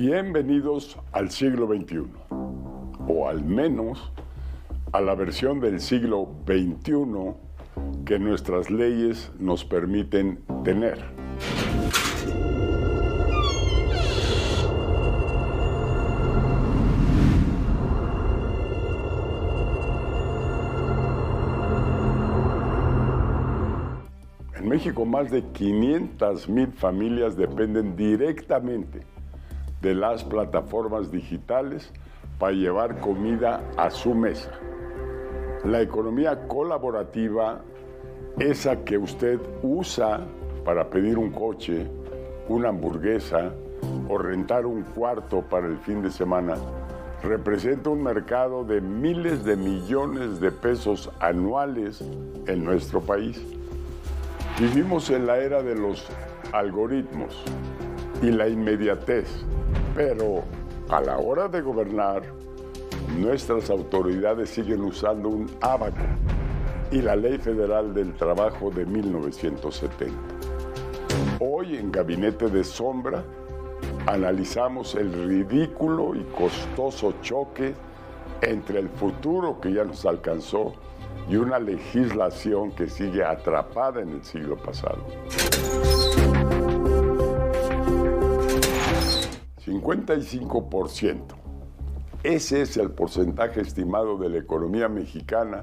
Bienvenidos al siglo XXI, o al menos a la versión del siglo XXI que nuestras leyes nos permiten tener. En México, más de 500,000 familias dependen directamente de las plataformas digitales para llevar comida a su mesa. La economía colaborativa, esa que usted usa para pedir un coche, una hamburguesa o rentar un cuarto para el fin de semana, representa un mercado de miles de millones de pesos anuales en nuestro país. Vivimos en la era de los algoritmos y la inmediatez, pero a la hora de gobernar, nuestras autoridades siguen usando un abaco y la Ley Federal del Trabajo de 1970. Hoy, en Gabinete de Sombra, analizamos el ridículo y costoso choque entre el futuro que ya nos alcanzó y una legislación que sigue atrapada en el siglo pasado. 55%. Ese es el porcentaje estimado de la economía mexicana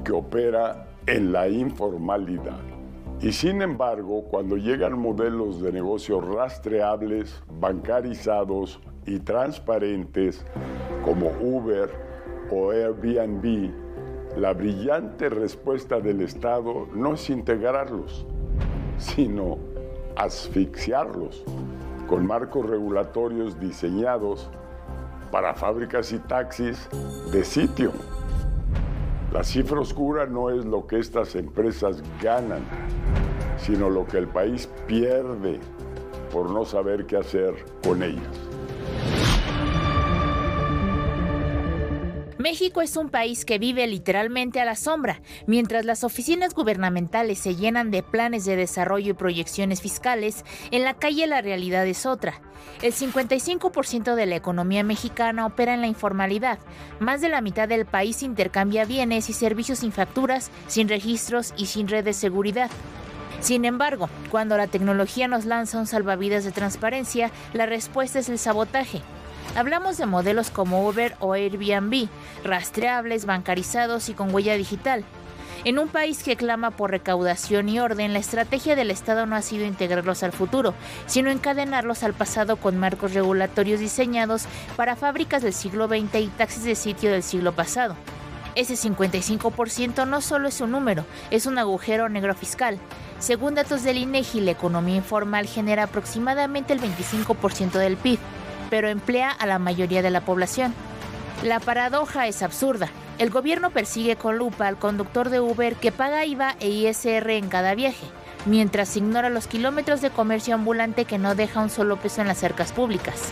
que opera en la informalidad. Y sin embargo, cuando llegan modelos de negocios rastreables, bancarizados y transparentes como Uber o Airbnb, la brillante respuesta del Estado no es integrarlos, sino asfixiarlos con marcos regulatorios diseñados para fábricas y taxis de sitio. La cifra oscura no es lo que estas empresas ganan, sino lo que el país pierde por no saber qué hacer con ellas. México es un país que vive literalmente a la sombra. Mientras las oficinas gubernamentales se llenan de planes de desarrollo y proyecciones fiscales, en la calle la realidad es otra. El 55% de la economía mexicana opera en la informalidad. Más de la mitad del país intercambia bienes y servicios sin facturas, sin registros y sin red de seguridad. Sin embargo, cuando la tecnología nos lanza un salvavidas de transparencia, la respuesta es el sabotaje. Hablamos de modelos como Uber o Airbnb, rastreables, bancarizados y con huella digital. En un país que clama por recaudación y orden, la estrategia del Estado no ha sido integrarlos al futuro, sino encadenarlos al pasado con marcos regulatorios diseñados para fábricas del siglo XX y taxis de sitio del siglo pasado. Ese 55% no solo es un número, es un agujero negro fiscal. Según datos del INEGI, la economía informal genera aproximadamente el 25% del PIB, pero emplea a la mayoría de la población. La paradoja es absurda. El gobierno persigue con lupa al conductor de Uber que paga IVA e ISR en cada viaje, mientras ignora los kilómetros de comercio ambulante que no deja un solo peso en las arcas públicas.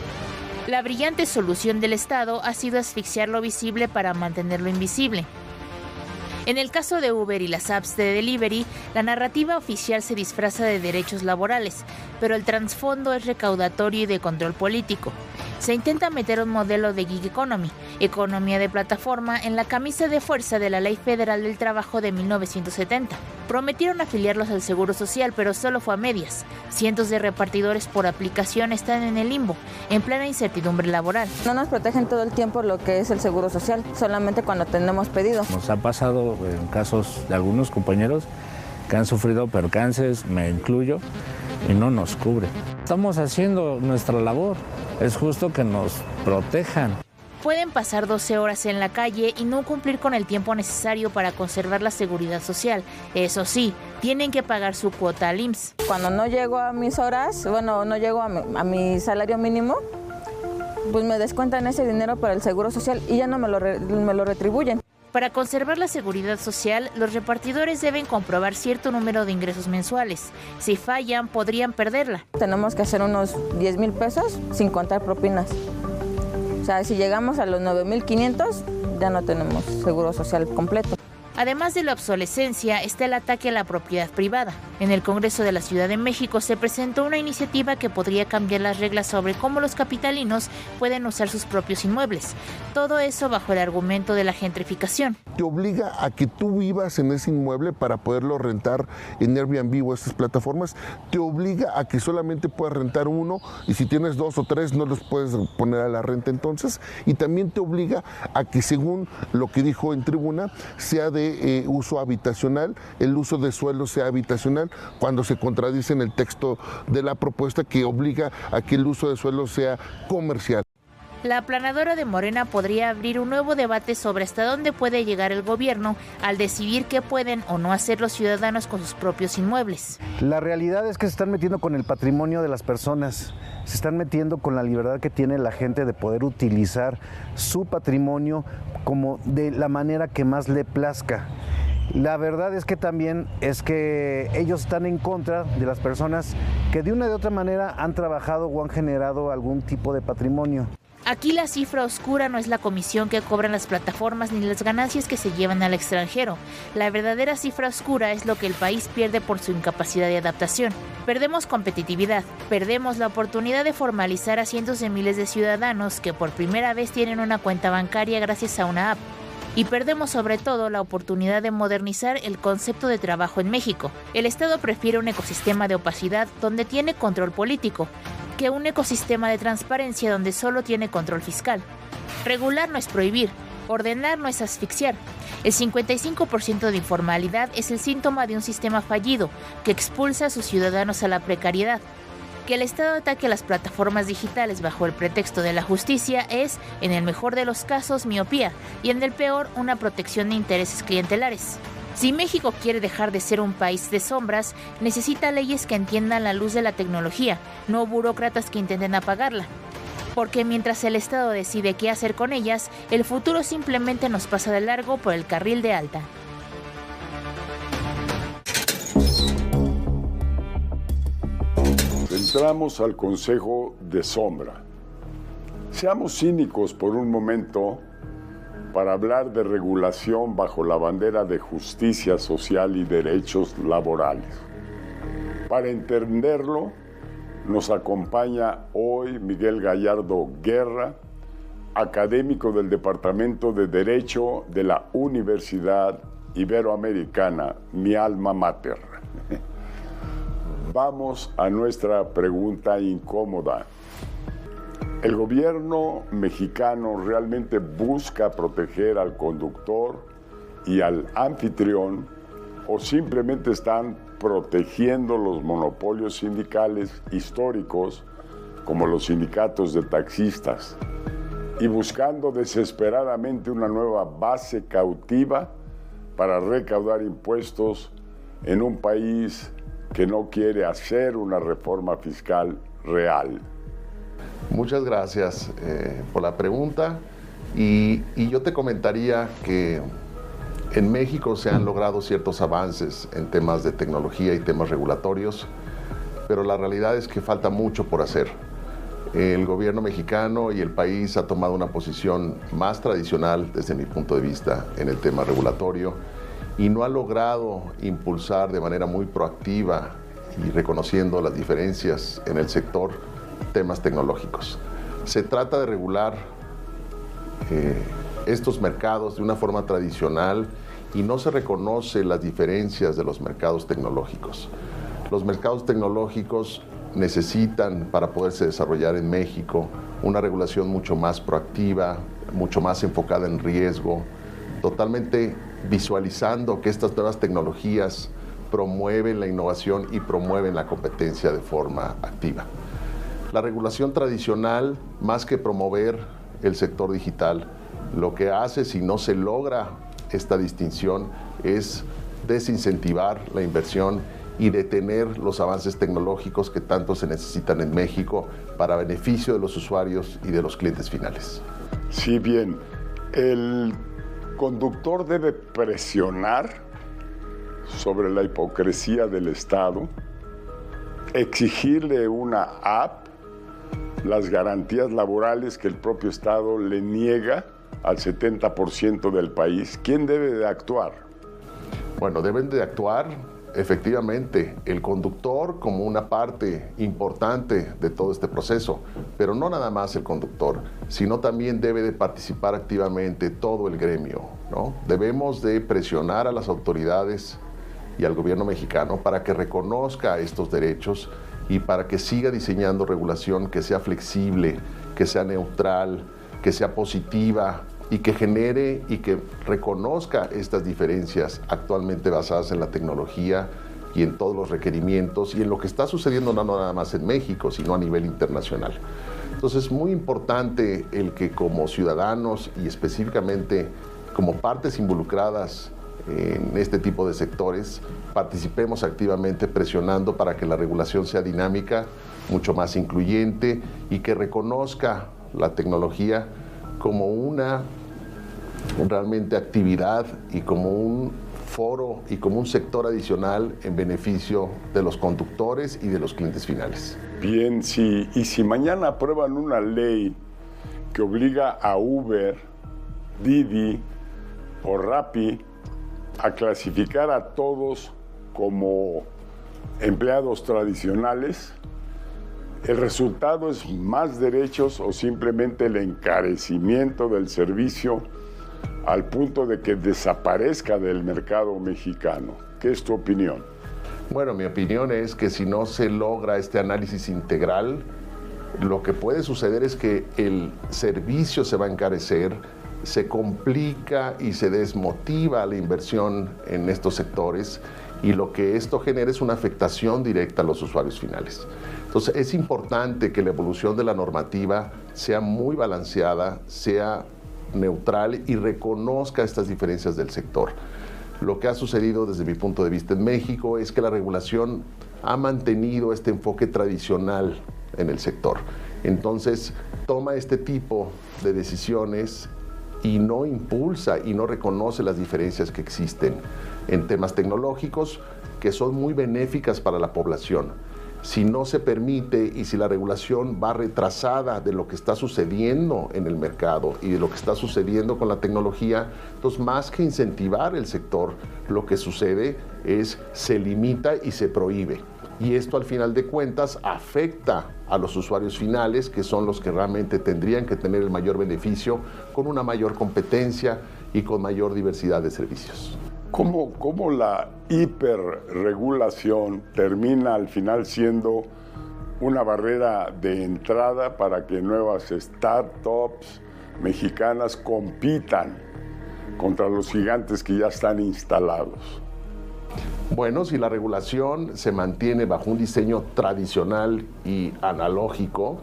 La brillante solución del Estado ha sido asfixiar lo visible para mantener lo invisible. En el caso de Uber y las apps de delivery, la narrativa oficial se disfraza de derechos laborales, pero el trasfondo es recaudatorio y de control político. Se intenta meter un modelo de gig economy, economía de plataforma, en la camisa de fuerza de la Ley Federal del Trabajo de 1970. Prometieron afiliarlos al Seguro Social, pero solo fue a medias. Cientos de repartidores por aplicación están en el limbo, en plena incertidumbre laboral. No nos protegen todo el tiempo lo que es el Seguro Social, solamente cuando tenemos pedido. Nos ha pasado en casos de algunos compañeros que han sufrido percances, me incluyo, y no nos cubre. Estamos haciendo nuestra labor, es justo que nos protejan. Pueden pasar 12 horas en la calle y no cumplir con el tiempo necesario para conservar la seguridad social. Eso sí, tienen que pagar su cuota al IMSS. Cuando no llego a mis horas, no llego a mi salario mínimo, pues me descuentan ese dinero para el Seguro Social y ya no me lo retribuyen. Para conservar la seguridad social, los repartidores deben comprobar cierto número de ingresos mensuales. Si fallan, podrían perderla. Tenemos que hacer unos 10,000 pesos sin contar propinas. O sea, si llegamos a los 9,500, ya no tenemos seguro social completo. Además de la obsolescencia, está el ataque a la propiedad privada. En el Congreso de la Ciudad de México se presentó una iniciativa que podría cambiar las reglas sobre cómo los capitalinos pueden usar sus propios inmuebles. Todo eso bajo el argumento de la gentrificación. Te obliga a que tú vivas en ese inmueble para poderlo rentar en Airbnb o estas plataformas. Te obliga a que solamente puedas rentar uno y si tienes 2 o 3 no los puedes poner a la renta entonces. Y también te obliga a que, según lo que dijo en tribuna, sea de uso habitacional, el uso de suelo sea habitacional, cuando se contradice en el texto de la propuesta que obliga a que el uso de suelo sea comercial. La aplanadora de Morena podría abrir un nuevo debate sobre hasta dónde puede llegar el gobierno al decidir qué pueden o no hacer los ciudadanos con sus propios inmuebles. La realidad es que se están metiendo con el patrimonio de las personas, se están metiendo con la libertad que tiene la gente de poder utilizar su patrimonio como de la manera que más le plazca. La verdad es que también es que ellos están en contra de las personas que de una u otra manera han trabajado o han generado algún tipo de patrimonio. Aquí la cifra oscura no es la comisión que cobran las plataformas ni las ganancias que se llevan al extranjero. La verdadera cifra oscura es lo que el país pierde por su incapacidad de adaptación. Perdemos competitividad, perdemos la oportunidad de formalizar a cientos de miles de ciudadanos que por primera vez tienen una cuenta bancaria gracias a una app. Y perdemos sobre todo la oportunidad de modernizar el concepto de trabajo en México. El Estado prefiere un ecosistema de opacidad donde tiene control político, que un ecosistema de transparencia donde solo tiene control fiscal. Regular no es prohibir, ordenar no es asfixiar. El 55% de informalidad es el síntoma de un sistema fallido que expulsa a sus ciudadanos a la precariedad. Que el Estado ataque a las plataformas digitales bajo el pretexto de la justicia es, en el mejor de los casos, miopía y en el peor, una protección de intereses clientelares. Si México quiere dejar de ser un país de sombras, necesita leyes que entiendan la luz de la tecnología, no burócratas que intenten apagarla. Porque mientras el Estado decide qué hacer con ellas, el futuro simplemente nos pasa de largo por el carril de alta. Entramos al consejo de sombra. Seamos cínicos por un momento para hablar de regulación bajo la bandera de justicia social y derechos laborales. Para entenderlo, nos acompaña hoy Miguel Gallardo Guerra, académico del Departamento de Derecho de la Universidad Iberoamericana, mi alma mater. Vamos a nuestra pregunta incómoda. ¿El gobierno mexicano realmente busca proteger al conductor y al anfitrión o simplemente están protegiendo los monopolios sindicales históricos como los sindicatos de taxistas y buscando desesperadamente una nueva base cautiva para recaudar impuestos en un país que no quiere hacer una reforma fiscal real? Muchas gracias por la pregunta y yo te comentaría que en México se han logrado ciertos avances en temas de tecnología y temas regulatorios, pero la realidad es que falta mucho por hacer. El gobierno mexicano y el país ha tomado una posición más tradicional desde mi punto de vista en el tema regulatorio y no ha logrado impulsar de manera muy proactiva y reconociendo las diferencias en el sector temas tecnológicos. Se trata de regular estos mercados de una forma tradicional y no se reconoce las diferencias de los mercados tecnológicos. Los mercados tecnológicos necesitan, para poderse desarrollar en México, una regulación mucho más proactiva, mucho más enfocada en riesgo, totalmente visualizando que estas nuevas tecnologías promueven la innovación y promueven la competencia de forma activa. La regulación tradicional, más que promover el sector digital, lo que hace, si no se logra esta distinción, es desincentivar la inversión y detener los avances tecnológicos que tanto se necesitan en México para beneficio de los usuarios y de los clientes finales. Sí, bien. El conductor debe presionar sobre la hipocresía del Estado, exigirle una app, las garantías laborales que el propio Estado le niega al 70% del país. ¿Quién debe de actuar? Bueno, deben de actuar efectivamente, el conductor como una parte importante de todo este proceso, pero no nada más el conductor, sino también debe de participar activamente todo el gremio, ¿no? Debemos de presionar a las autoridades y al gobierno mexicano para que reconozca estos derechos y para que siga diseñando regulación que sea flexible, que sea neutral, que sea positiva y que genere y que reconozca estas diferencias actualmente basadas en la tecnología y en todos los requerimientos y en lo que está sucediendo no nada más en México, sino a nivel internacional. Entonces es muy importante el que como ciudadanos y específicamente como partes involucradas en este tipo de sectores, participemos activamente presionando para que la regulación sea dinámica, mucho más incluyente y que reconozca la tecnología como una realmente actividad y como un foro y como un sector adicional en beneficio de los conductores y de los clientes finales. Bien, sí, y si mañana aprueban una ley que obliga a Uber, Didi o Rappi a clasificar a todos como empleados tradicionales, ¿el resultado es más derechos o simplemente el encarecimiento del servicio al punto de que desaparezca del mercado mexicano? ¿Qué es tu opinión? Bueno, mi opinión es que si no se logra este análisis integral, lo que puede suceder es que el servicio se va a encarecer, se complica y se desmotiva la inversión en estos sectores y lo que esto genera es una afectación directa a los usuarios finales. Entonces es importante que la evolución de la normativa sea muy balanceada, sea neutral y reconozca estas diferencias del sector. Lo que ha sucedido desde mi punto de vista en México es que la regulación ha mantenido este enfoque tradicional en el sector. Entonces toma este tipo de decisiones y no impulsa y no reconoce las diferencias que existen en temas tecnológicos que son muy benéficas para la población. Si no se permite y si la regulación va retrasada de lo que está sucediendo en el mercado y de lo que está sucediendo con la tecnología, entonces más que incentivar el sector, lo que sucede es se limita y se prohíbe. Y esto al final de cuentas afecta a los usuarios finales, que son los que realmente tendrían que tener el mayor beneficio con una mayor competencia y con mayor diversidad de servicios. ¿Cómo la hiperregulación termina al final siendo una barrera de entrada para que nuevas startups mexicanas compitan contra los gigantes que ya están instalados? Bueno, si la regulación se mantiene bajo un diseño tradicional y analógico,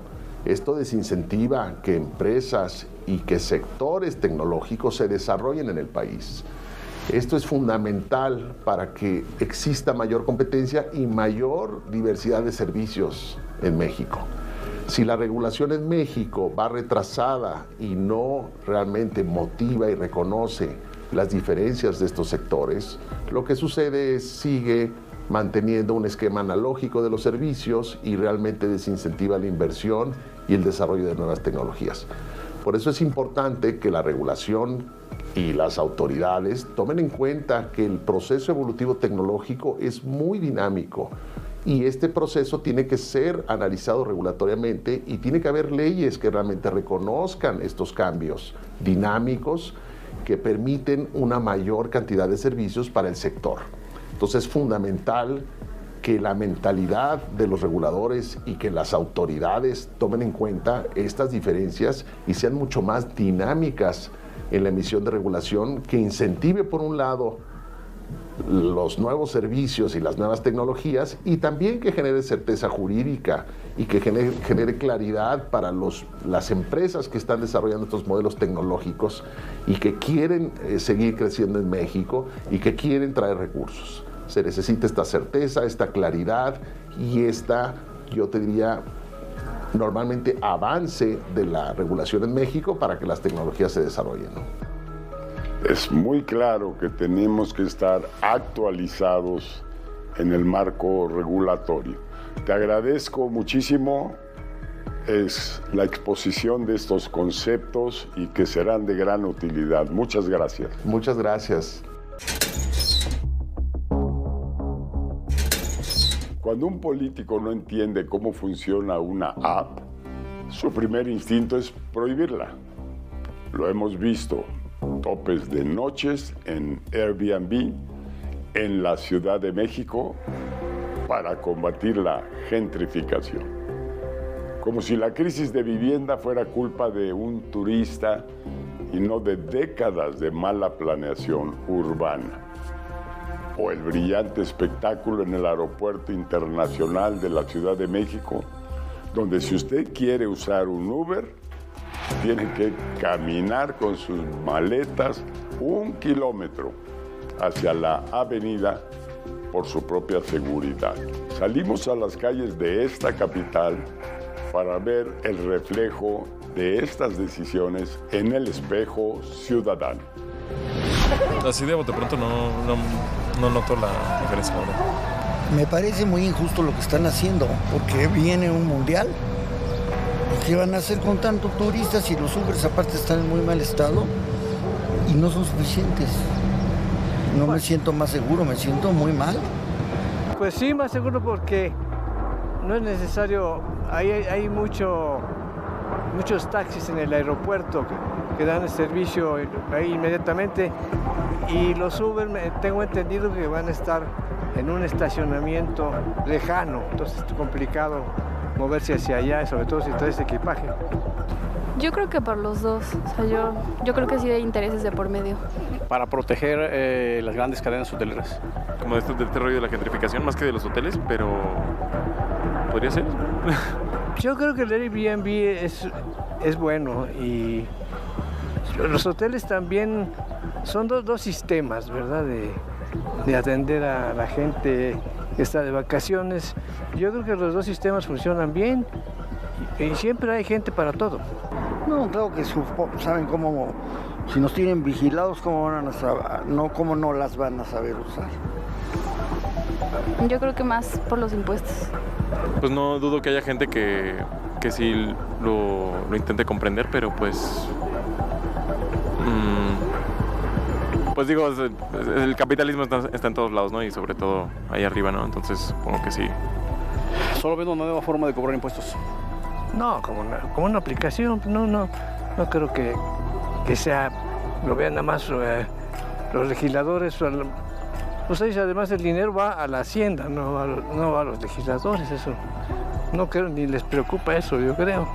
esto desincentiva que empresas y que sectores tecnológicos se desarrollen en el país. Esto es fundamental para que exista mayor competencia y mayor diversidad de servicios en México. Si la regulación en México va retrasada y no realmente motiva y reconoce las diferencias de estos sectores, lo que sucede es sigue manteniendo un esquema analógico de los servicios y realmente desincentiva la inversión y el desarrollo de nuevas tecnologías. Por eso es importante que la regulación y las autoridades tomen en cuenta que el proceso evolutivo tecnológico es muy dinámico y este proceso tiene que ser analizado regulatoriamente y tiene que haber leyes que realmente reconozcan estos cambios dinámicos que permiten una mayor cantidad de servicios para el sector. Entonces es fundamental que la mentalidad de los reguladores y que las autoridades tomen en cuenta estas diferencias y sean mucho más dinámicas en la emisión de regulación que incentive por un lado los nuevos servicios y las nuevas tecnologías y también que genere certeza jurídica y que genere claridad para las empresas que están desarrollando estos modelos tecnológicos y que quieren seguir creciendo en México y que quieren traer recursos. Se necesita esta certeza, esta claridad y esta, yo te diría, normalmente avance de la regulación en México para que las tecnologías se desarrollen, ¿no? Es muy claro que tenemos que estar actualizados en el marco regulatorio. Te agradezco muchísimo la exposición de estos conceptos y que serán de gran utilidad. Muchas gracias. Muchas gracias. Cuando un político no entiende cómo funciona una app, su primer instinto es prohibirla. Lo hemos visto, topes de noches en Airbnb, en la Ciudad de México, para combatir la gentrificación. Como si la crisis de vivienda fuera culpa de un turista y no de décadas de mala planeación urbana. O el brillante espectáculo en el Aeropuerto Internacional de la Ciudad de México, donde si usted quiere usar un Uber, tiene que caminar con sus maletas 1 kilómetro hacia la avenida por su propia seguridad. Salimos a las calles de esta capital para ver el reflejo de estas decisiones en el espejo ciudadano. Así de bote pronto no noto la diferencia ahora. Me parece muy injusto lo que están haciendo, porque viene un mundial. ¿Qué van a hacer con tanto turistas si los Ubers aparte están en muy mal estado y no son suficientes? No me siento más seguro, me siento muy mal. Pues sí, más seguro porque no es necesario, hay muchos taxis en el aeropuerto que dan el servicio ahí inmediatamente, y los Uber tengo entendido que van a estar en un estacionamiento lejano, entonces es complicado moverse hacia allá, sobre todo si traes equipaje. Yo creo que por los dos, o sea, yo creo que sí hay intereses de por medio. Para proteger las grandes cadenas hoteleras. Como de este rollo de la gentrificación, más que de los hoteles, pero podría ser. Yo creo que el Airbnb es bueno, y los hoteles también son dos sistemas, ¿verdad? De atender a la gente que está de vacaciones. Yo creo que los dos sistemas funcionan bien y siempre hay gente para todo. No, creo que saben cómo, si nos tienen vigilados, cómo no las van a saber usar. Yo creo que más por los impuestos. Pues no dudo que haya gente que sí lo intente comprender, pero pues digo, el capitalismo está en todos lados, ¿no? Y sobre todo ahí arriba, ¿no? Entonces supongo que sí. Solo veo una nueva forma de cobrar impuestos. No, como una aplicación, no creo que sea, lo vean nada más los legisladores. Pues ahí además el dinero va a la hacienda, no va a los legisladores, eso. No creo, ni les preocupa eso, yo creo.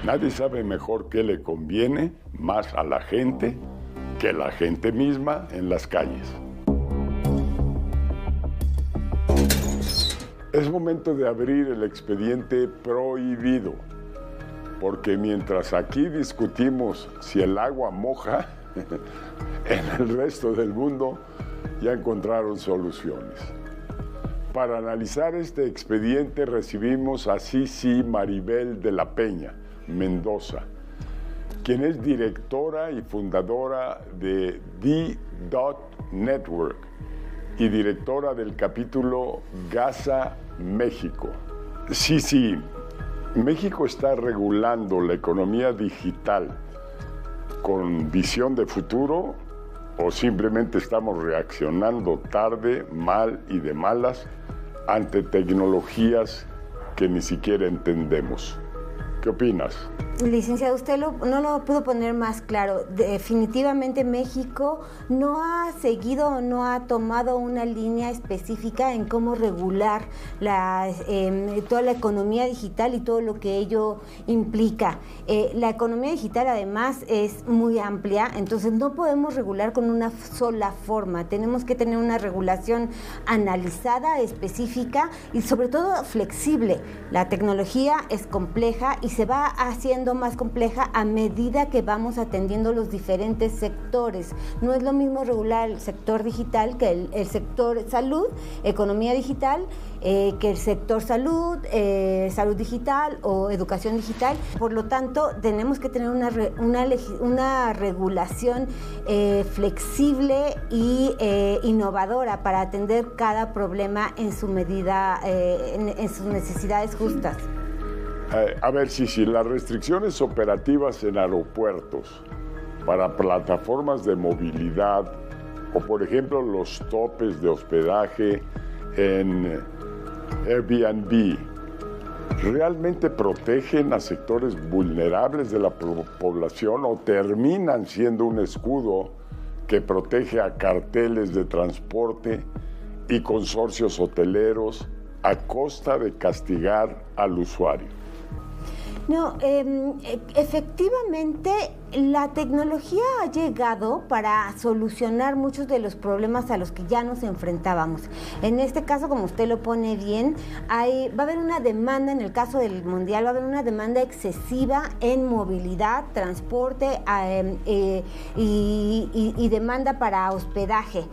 Nadie sabe mejor qué le conviene más a la gente que la gente misma en las calles. Es momento de abrir el expediente prohibido, porque mientras aquí discutimos si el agua moja, en el resto del mundo ya encontraron soluciones. Para analizar este expediente recibimos a Cici Maribel de la Peña Mendoza, quien es directora y fundadora de D.Network y directora del capítulo Gaza México. Sí, México está regulando la economía digital con visión de futuro, o simplemente estamos reaccionando tarde, mal y de malas ante tecnologías que ni siquiera entendemos. ¿Qué opinas? Licenciado, usted no lo pudo poner más claro. Definitivamente México no ha seguido o no ha tomado una línea específica en cómo regular toda la economía digital y todo lo que ello implica. La economía digital además es muy amplia, entonces no podemos regular con una sola forma. Tenemos que tener una regulación analizada, específica y sobre todo flexible. La tecnología es compleja y se va haciendo más compleja a medida que vamos atendiendo los diferentes sectores. No es lo mismo regular el sector digital que el sector salud, economía digital, que el sector salud, salud digital o educación digital. Por lo tanto, tenemos que tener una regulación flexible y innovadora para atender cada problema en su medida, en sus necesidades justas. A ver, si las restricciones operativas en aeropuertos para plataformas de movilidad o, por ejemplo, los topes de hospedaje en Airbnb realmente protegen a sectores vulnerables de la población o terminan siendo un escudo que protege a carteles de transporte y consorcios hoteleros a costa de castigar al usuario? No, efectivamente la tecnología ha llegado para solucionar muchos de los problemas a los que ya nos enfrentábamos. En este caso, como usted lo pone bien, va a haber una demanda, en el caso del Mundial, va a haber una demanda excesiva en movilidad, transporte y demanda para hospedaje.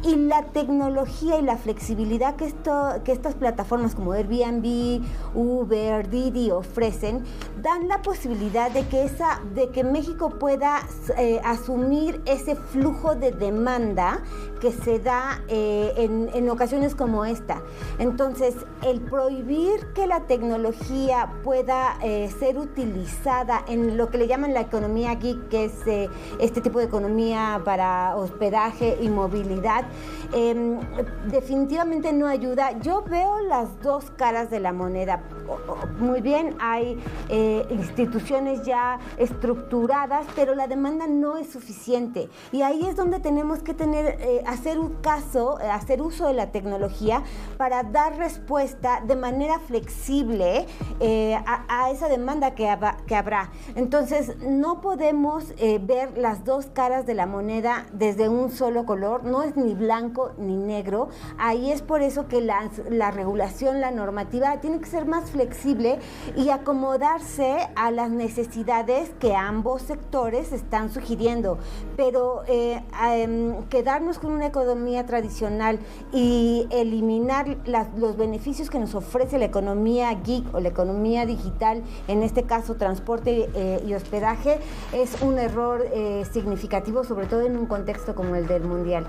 Y la tecnología y la flexibilidad que estas plataformas como Airbnb, Uber, Didi ofrecen, dan la posibilidad de que México pueda asumir ese flujo de demanda que se da en ocasiones como esta. Entonces, el prohibir que la tecnología pueda ser utilizada en lo que le llaman la economía geek, que es este tipo de economía para hospedaje y movilidad, definitivamente no ayuda. Yo veo las dos caras de la moneda. Muy bien, hay instituciones ya estructuradas, pero la demanda no es suficiente. Y ahí es donde tenemos que hacer uso de la tecnología para dar respuesta de manera flexible a esa demanda que habrá. Entonces, no podemos ver las dos caras de la moneda desde un solo color, no es ni blanco ni negro. Ahí es por eso que la regulación, la normativa, tiene que ser más flexible y acomodarse a las necesidades que ambos sectores están sugiriendo. Pero quedarnos con una economía tradicional y eliminar los beneficios que nos ofrece la economía geek o la economía digital, en este caso transporte y hospedaje, es un error significativo, sobre todo en un contexto como el del Mundial.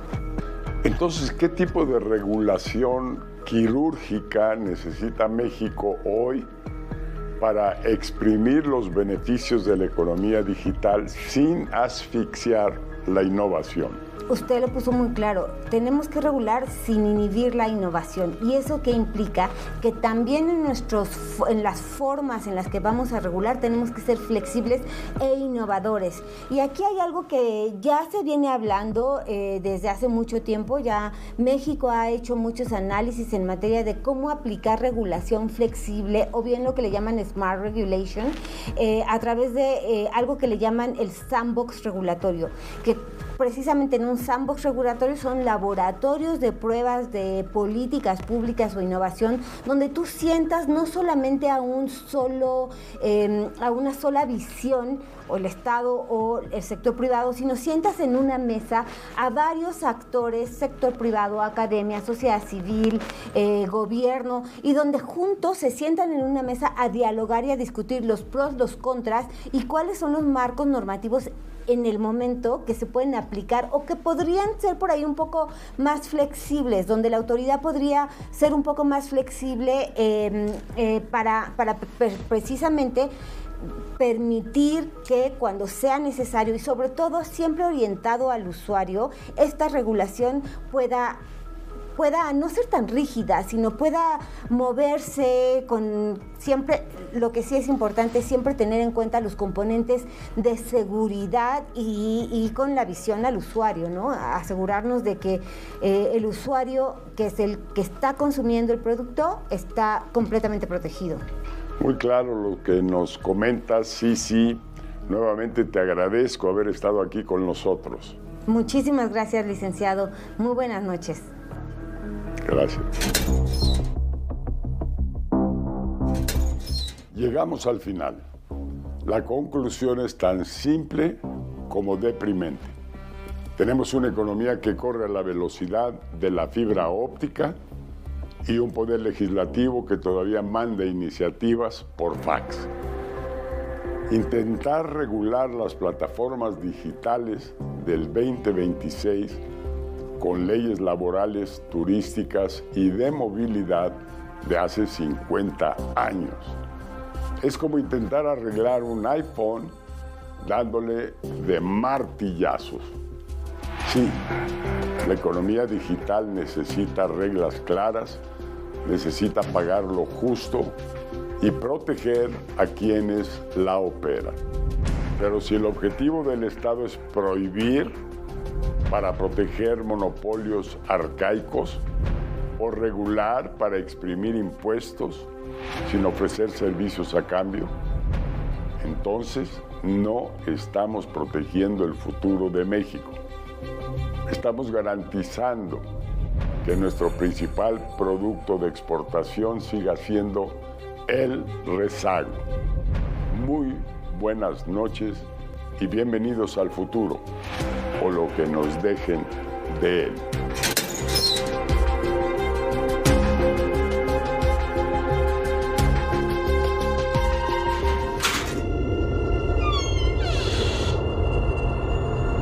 Entonces, ¿qué tipo de regulación quirúrgica necesita México hoy para exprimir los beneficios de la economía digital sin asfixiar la innovación? Usted lo puso muy claro, tenemos que regular sin inhibir la innovación. ¿Y eso qué implica? Que también en las formas en las que vamos a regular tenemos que ser flexibles e innovadores. Y aquí hay algo que ya se viene hablando desde hace mucho tiempo. Ya México ha hecho muchos análisis en materia de cómo aplicar regulación flexible, o bien lo que le llaman Smart Regulation, a través de algo que le llaman el sandbox regulatorio, que precisamente en un sandbox regulatorio son laboratorios de pruebas de políticas públicas o innovación, donde tú sientas no solamente a una sola visión, o el Estado o el sector privado, sino sientas en una mesa a varios actores, sector privado, academia, sociedad civil, gobierno, y donde juntos se sientan en una mesa a dialogar y a discutir los pros, los contras y cuáles son los marcos normativos en el momento que se pueden aplicar o que podrían ser por ahí un poco más flexibles, donde la autoridad podría ser un poco más flexible para precisamente permitir que cuando sea necesario y sobre todo siempre orientado al usuario, esta regulación pueda no ser tan rígida, sino pueda moverse con siempre, lo que sí es importante, siempre tener en cuenta los componentes de seguridad y con la visión al usuario, ¿no? Asegurarnos de que el usuario, que es el que está consumiendo el producto, está completamente protegido. Muy claro lo que nos comentas, sí. Nuevamente te agradezco haber estado aquí con nosotros. Muchísimas gracias, licenciado. Muy buenas noches. Gracias. Llegamos al final. La conclusión es tan simple como deprimente. Tenemos una economía que corre a la velocidad de la fibra óptica y un poder legislativo que todavía manda iniciativas por fax. Intentar regular las plataformas digitales del 2026 con leyes laborales, turísticas y de movilidad de hace 50 años. Es como intentar arreglar un iPhone dándole de martillazos. Sí, la economía digital necesita reglas claras, necesita pagar lo justo y proteger a quienes la operan. Pero si el objetivo del Estado es prohibir para proteger monopolios arcaicos o regular para exprimir impuestos sin ofrecer servicios a cambio, entonces no estamos protegiendo el futuro de México. Estamos garantizando que nuestro principal producto de exportación siga siendo el rezago. Muy buenas noches y bienvenidos al futuro, o lo que nos dejen de él.